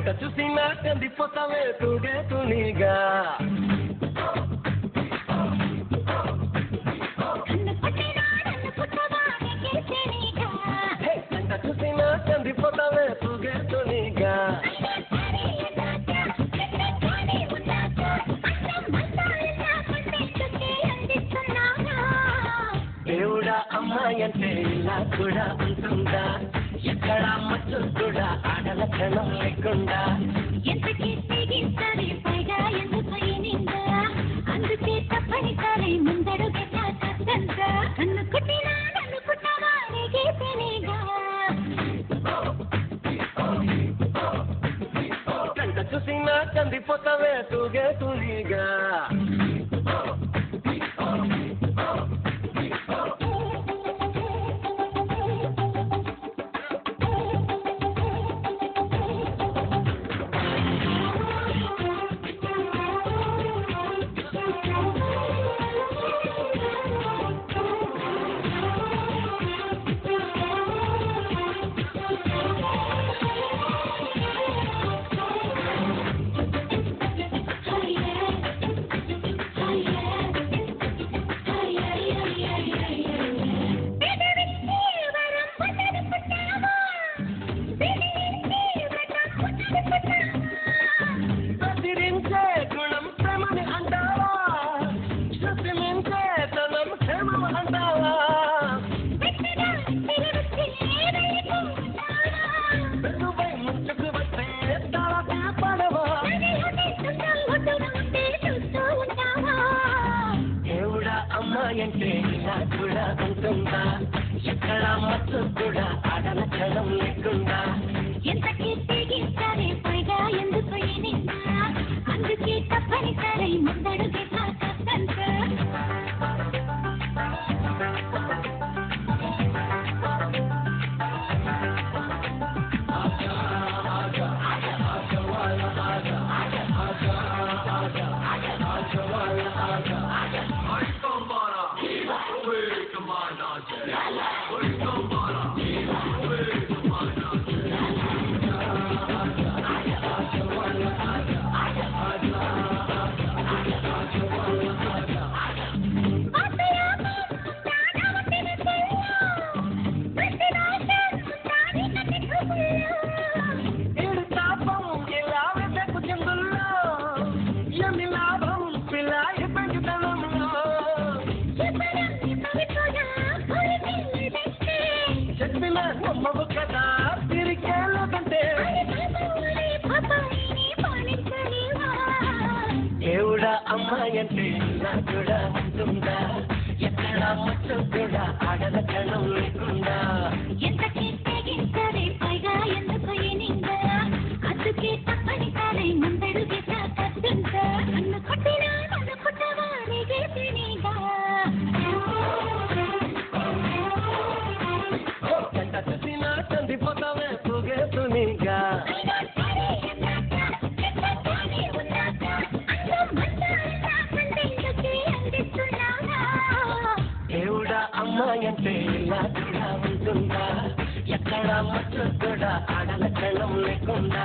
ఎంత చూసినా కందిపోతావే తూగే తునిగా ఎంత చూసినా కందిపోతావే తూగే తునిగా దేవుడా అమ్మాయి అంటే ఇలా కూడా ఉంటుందా ఎక్కడ మచ్చు కూడా ఆడల క్షణం లేకుండా ఎంతకీ తెగిస్తారు పైగా ఎందుకు నిందా అందుకే తప్పనిసరి ముందడుగే కష్టంగా అనుకుంటున్నా అనుకుంటావా నీకే తెలియగా ఎంత చూసినా కందిపోతావే తూగే తునిగా అంటే ఇలా కూడా ఉంటుందా ఎక్కడ మచ్చు కూడా ఆడల క్షణం లేకుండా ఎంతకీ తెగిస్తారు పైగా ఎందుకు నిందా అందుకే తప్పనిసరి ముందడుగే కష్టంగా కదా తిరిగేదంటే దేవుడా అమ్మాయి అంటే ఇలా కూడా ఉంటుందా ఎక్కడ మచ్చు కూడా ఆడల క్షణం లేకుండా ఎంతకీ తెగిస్తారు పైగా ఎందుకు నిందా అందుకే తప్పనిసరి ముందడుగే కష్టంగా అనుకుంటున్నా అనుకుంటావా నీకే తెలియగా ఎంత చూసినా కందిపోతావే తూగే తునిగా దేవుడా అమ్మాయి అంటే ఇలా కూడా ఉంటుందా ఎక్కడ మచ్చు కూడా ఆడల క్షణం లేకుండా